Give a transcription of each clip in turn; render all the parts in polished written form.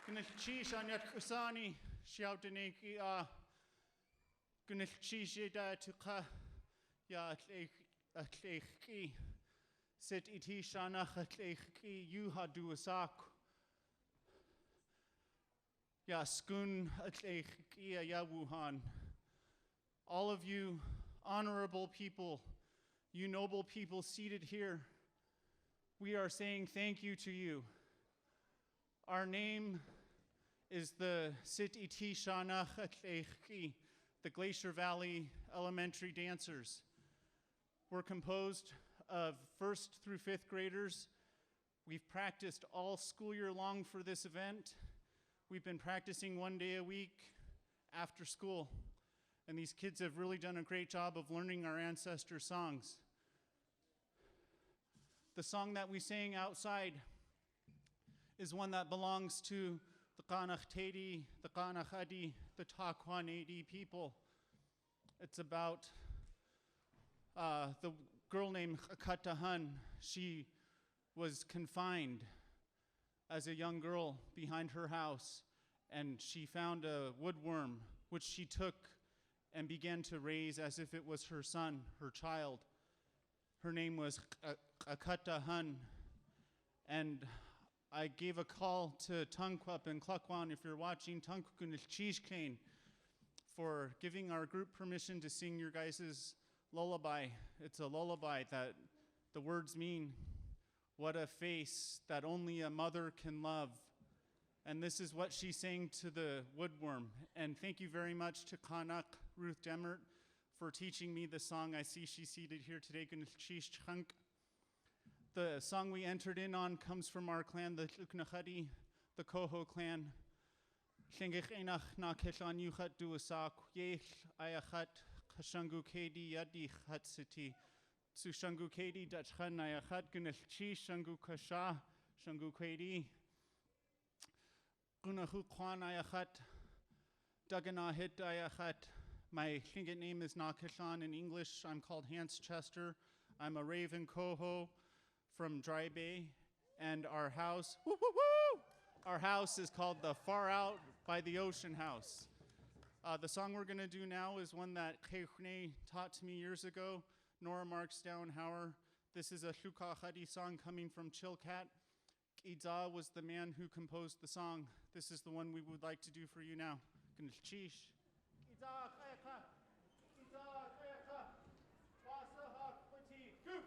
Gnilchish anyat kusani shoutiniki gnilchish da tuka ya atleiki sit iti Shaanax atleiki yuha duasak ya skun atleiki ya wuhan. All of you honorable people, you noble people seated here, we are saying thank you to you. Our name is the Sit Iti Shaanax Atleiki, the Glacier Valley Elementary Dancers. We're composed of 1st through 5th graders. We've practiced all school year long for this event. We've been practicing 1 day a week after school. And these kids have really done a great job of learning our ancestor songs. The song that we sang outside is one that belongs to the Qanahtedi, the Qanakhadi, the Takwanedi people. It's about the girl named Akatahan. She was confined as a young girl behind her house, and she found a woodworm, which she took and began to raise as if it was her son, her child. Her name was Akatahan, and I gave a call to Tungqup and Klukwan, if you're watching, Tungqup for giving our group permission to sing your guys' lullaby. It's a lullaby that the words mean, what a face that only a mother can love. And this is what she sang to the woodworm. And thank you very much to Kanak Ruth Demert for teaching me the song. I see she's seated here today. The song we entered in on comes from our clan, the Tluknakhadi, the Koho clan. Shengich enach na keshan yuchat duasak, yech ayachat kashangu kedi yadi hatsiti. Su shangu kedi dachhan ayachat gunelchi shangu kasha, shangu kedi. Gunahu kwan ayachat, daganahit ayachat. My Tlingit name is Nakeshan in English. I'm called Hans Chester. I'm a Raven Koho from Dry Bay, and our house, our house is called the Far Out by the Ocean House. The song we're gonna do now is one that Keikhne taught to me years ago, Nora Marksdown-Hauer. This is a Tlukahadi song coming from Chilkat. Idza was the man who composed the song. This is the one we would like to do for you now. Gnilchish. Idza Keicha, Idza Keicha, Wasahak Pati Guk.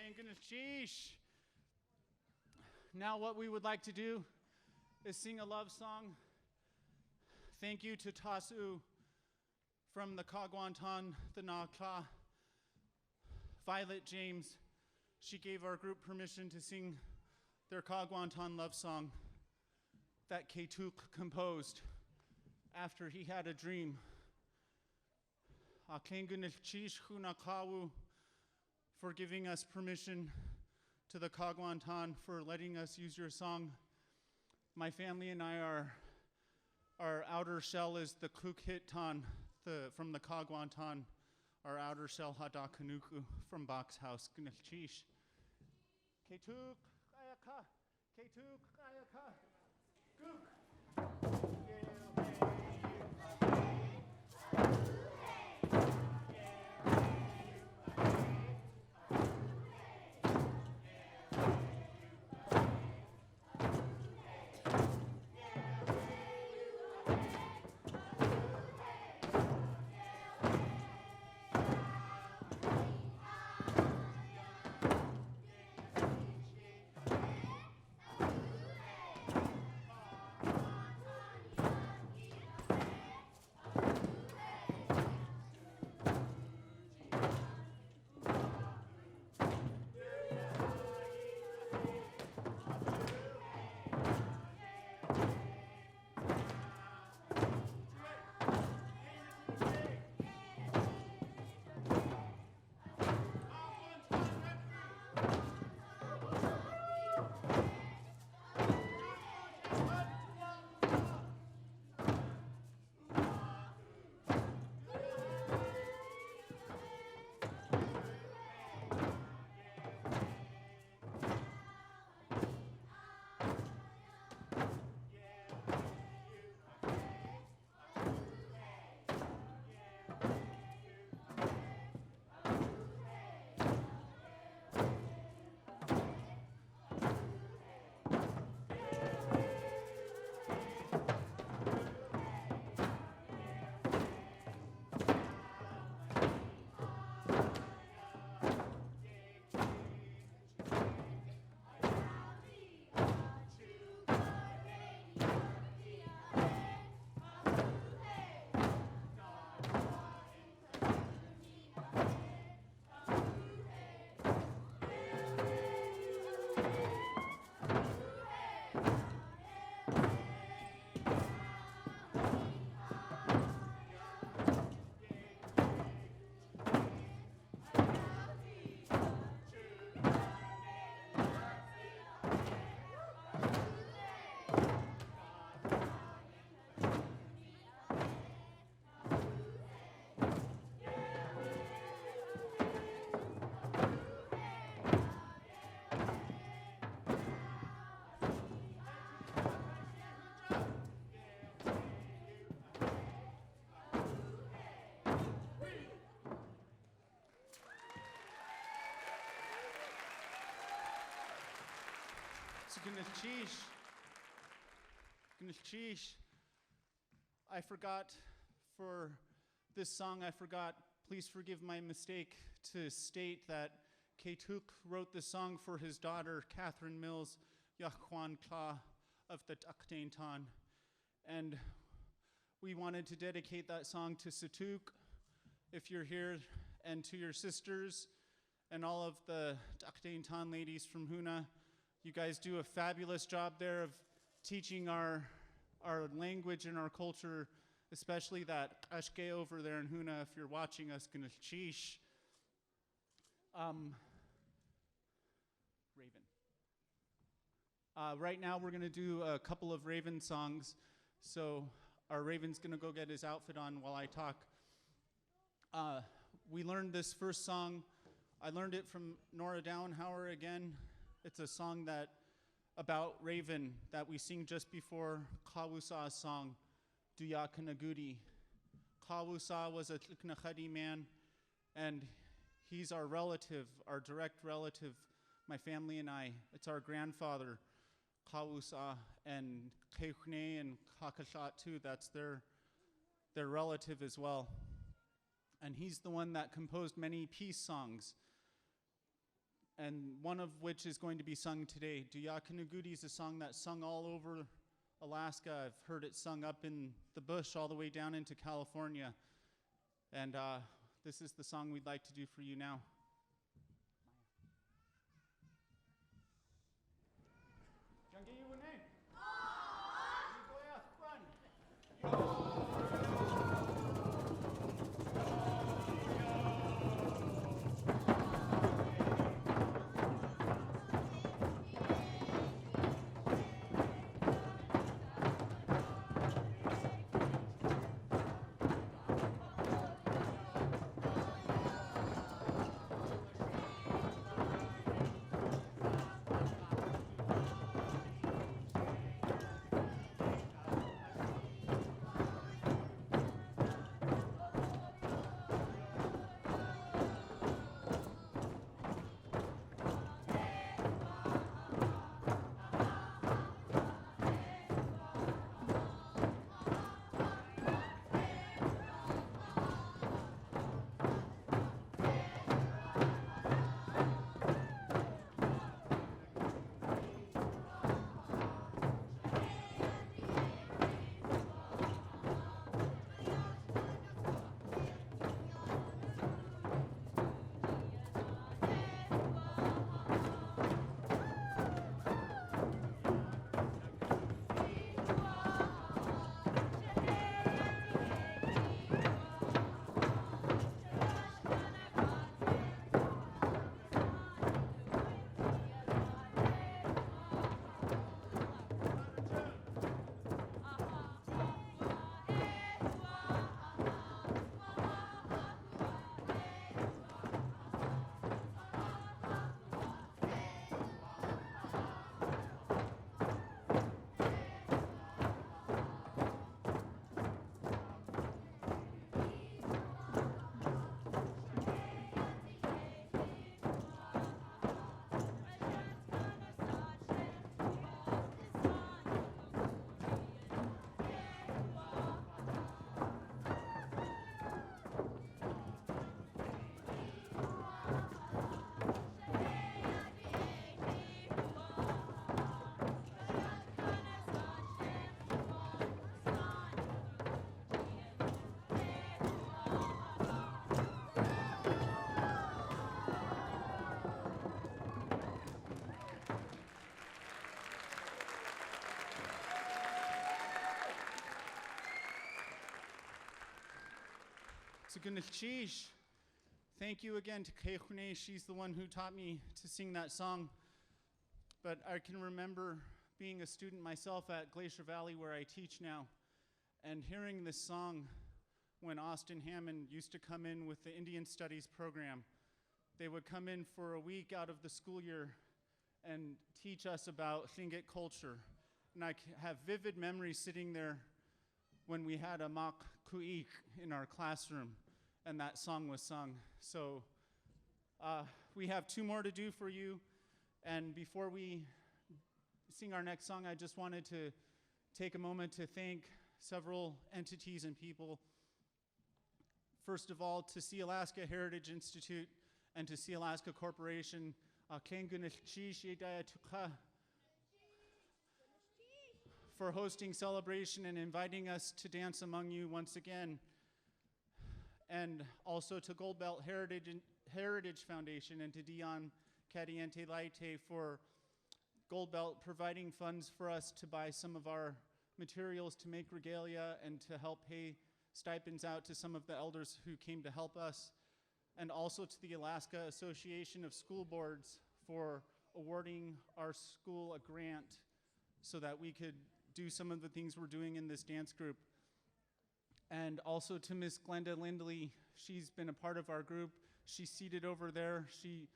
Sheesh. Now what we would like to do is sing a love song. Thank you to Tasu from the Kagwantan, the Nakla. Violet James, she gave our group permission to sing their Kagwantan love song that Ketuk composed after he had a dream. For giving us permission to the Kagwantan, for letting us use your song. My family and I our outer shell is the Kukhitan from the Kagwantan. Our outer shell Hadakanuku from Box House Gnilchish. Ketuk Ayaka. Ketuk Ayaka. Guk. Gnilchish. I forgot for this song, please forgive my mistake to state that Ketuk wrote this song for his daughter, Catherine Mills, Yahkwan Kla of the Taktaintan. And we wanted to dedicate that song to Satuk, if you're here, and to your sisters, and all of the Taktaintan ladies from Huna. You guys do a fabulous job there of teaching our language and our culture, especially that Ashke over there in Huna. If you're watching us, Gnilchish. Raven. Right now we're going to do a couple of Raven songs. So our Raven's going to go get his outfit on while I talk. We learned this first song. I learned it from Nora Downhauer again. It's a song about Raven that we sing just before Kawusa's song, Duyakanagudi. Kawusa was a Tlknachadi man, and he's our relative, our direct relative, my family and I. It's our grandfather, Kawusa, and Keuchne and Kakashat too. That's their relative as well. And he's the one that composed many peace songs. and one of which is going to be sung today. Duyakanagudi is a song that's sung all over Alaska. I've heard it sung up in the bush all the way down into California. And this is the song we'd like to do for you now. Thank you again to Kehune. She's the one who taught me to sing that song. But I can remember being a student myself at Glacier Valley, where I teach now, and hearing this song when Austin Hammond used to come in with the Indian Studies program. They would come in for a week out of the school year and teach us about Tlingit culture. And I have vivid memories sitting there when we had a mock kuik in our classroom and that song was sung. So we have two more to do for you. And before we sing our next song, I just wanted to take a moment to thank several entities and people. First of all, to Sealaska Heritage Institute and to Sealaska Corporation, for hosting celebration and inviting us to dance among you once again. And also to Gold Belt Heritage Foundation and to Dion Cadiente Laite for Gold Belt providing funds for us to buy some of our materials to make regalia and to help pay stipends out to some of the elders who came to help us. And also to the Alaska Association of School Boards for awarding our school a grant so that we could do some of the things we're doing in this dance group. And also to Miss Glenda Lindley. She's been a part of our group. She's seated over there. She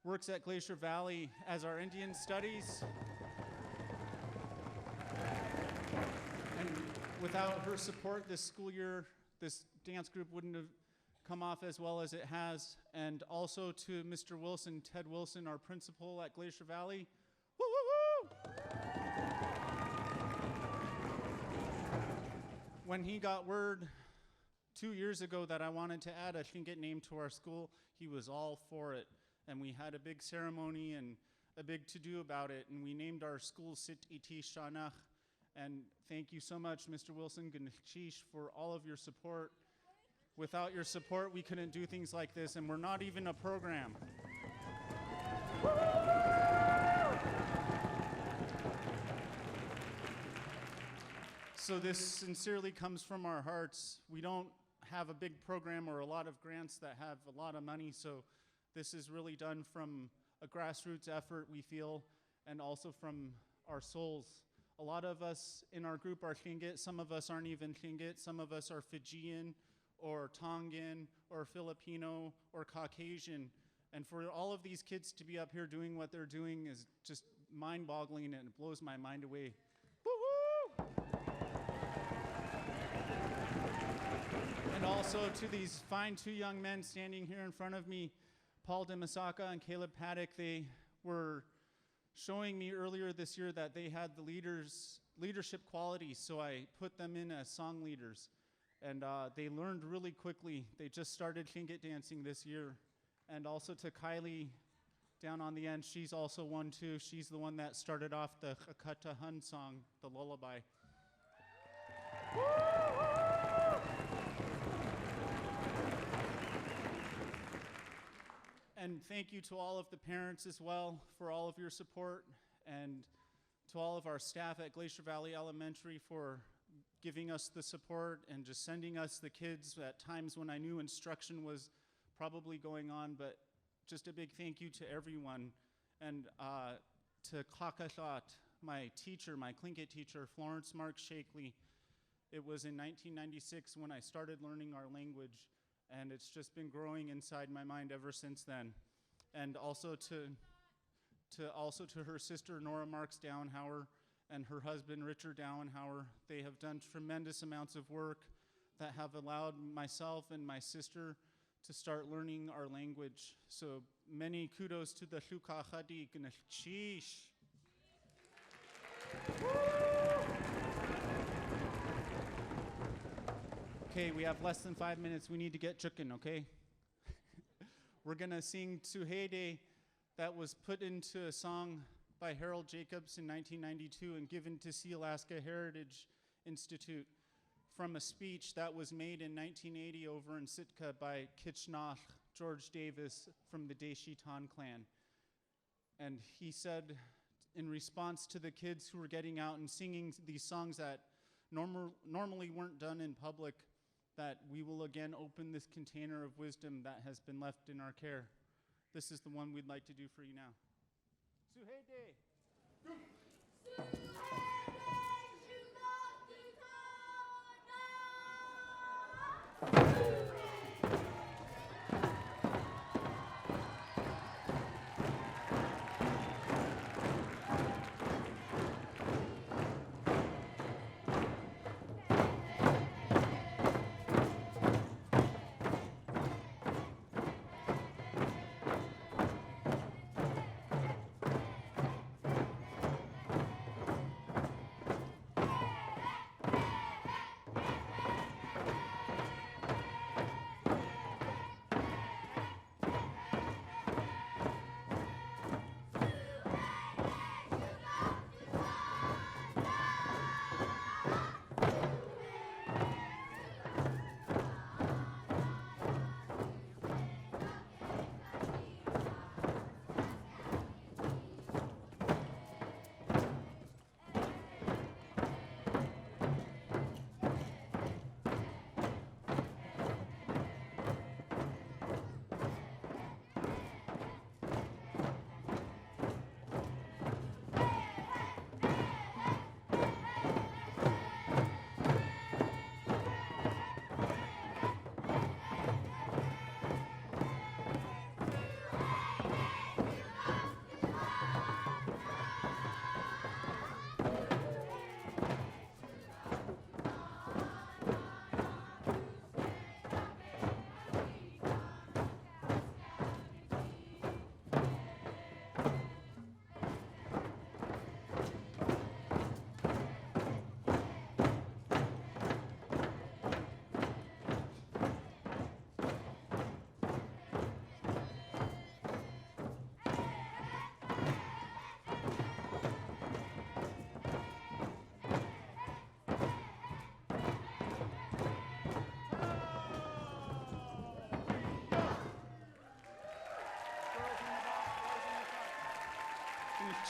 works at Glacier Valley as our Indian Studies. And without her support this school year, this dance group wouldn't have come off as well as it has. And also to Mr. Wilson, Ted Wilson, our principal at Glacier Valley. Woo, woo, woo! When he got word 2 years ago that I wanted to add a Tlingit name to our school, he was all for it. And we had a big ceremony and a big to-do about it, and we named our school Sit Iti Shaanax. And thank you so much, Mr. Wilson Gnchish, for all of your support. Without your support, we couldn't do things like this, and we're not even a program. So this sincerely comes from our hearts. We don't have a big program or a lot of grants that have a lot of money, so this is really done from a grassroots effort, we feel, and also from our souls. A lot of us in our group are Tlingit. Some of us aren't even Tlingit. Some of us are Fijian or Tongan or Filipino or Caucasian. And for all of these kids to be up here doing what they're doing is just mind-boggling, and it blows my mind away. Woo-hoo! And also to these fine two young men standing here in front of me, Paul Demasaka and Caleb Paddock, they were showing me earlier this year that they had the leadership qualities, so I put them in as song leaders. And they learned really quickly. They just started Tlingit dancing this year. And also to Kylie down on the end, she's also one too. She's the one that started off the Hakata Hun song, the lullaby. And thank you to all of the parents as well for all of your support, and to all of our staff at Glacier Valley Elementary for giving us the support and just sending us the kids at times when I knew instruction was probably going on. But just a big thank you to everyone. And to Kakashat, my teacher, my Tlingit teacher, Florence Mark Shakely. It was in 1996 when I started learning our language, and it's just been growing inside my mind ever since then. And also to her sister Nora Marks Dowenhauer and her husband Richard Dowenhauer. They have done tremendous amounts of work that have allowed myself and my sister to start learning our language. So many kudos to the Shukachadi Gnchish. Okay, we have less than 5 minutes. We need to get chicken, okay? We're gonna sing Tsuhede, that was put into a song by Harold Jacobs in 1992 and given to Sealaska Heritage Institute from a speech that was made in 1980 over in Sitka by Kitchnach George Davis from the Deshitan clan. And he said, in response to the kids who were getting out and singing these songs that normally weren't done in public, that we will again open this container of wisdom that has been left in our care. This is the one we'd like to do for you now. Suhede.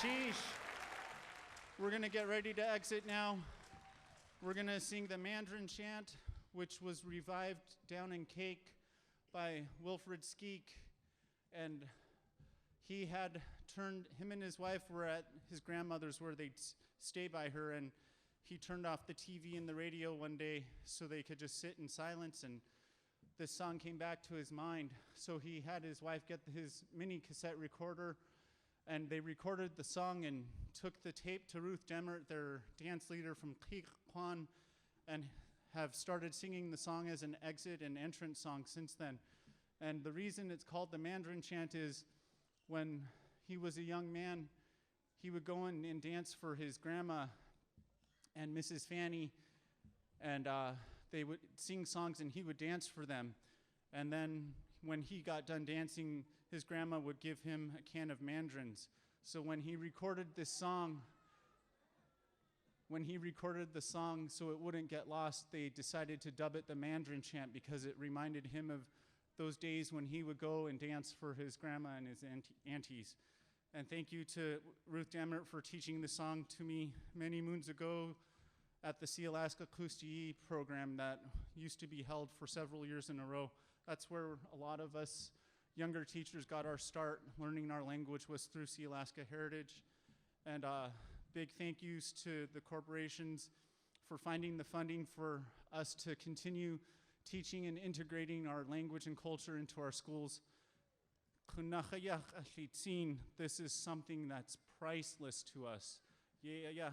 Sheesh. We're going to get ready to exit now. We're going to sing the Mandarin chant, which was revived down in Cake by Wilfred Skeek. And he had turned, him and his wife were at his grandmother's where they'd stay by her, and he turned off the TV and the radio one day so they could just sit in silence, and this song came back to his mind. So he had his wife get his mini cassette recorder, and they recorded the song and took the tape to Ruth Demmert, their dance leader from Kwan, and have started singing the song as an exit and entrance song since then. And the reason it's called the Mandarin chant is when he was a young man, he would go in and dance for his grandma and Mrs. Fanny, and they would sing songs and he would dance for them. And then when he got done dancing, his grandma would give him a can of mandarins. So when he recorded this song, so it wouldn't get lost, they decided to dub it the Mandarin chant because it reminded him of those days when he would go and dance for his grandma and his aunties. And thank you to Ruth Demmert for teaching the song to me many moons ago at the Sealaska Kusti program that used to be held for several years in a row. That's where a lot of us younger teachers got our start learning our language, was through Sealaska Heritage. And big thank yous to the corporations for finding the funding for us to continue teaching and integrating our language and culture into our schools. This is something that's priceless to us. Yeah.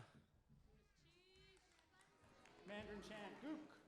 Mandarin chant, gook.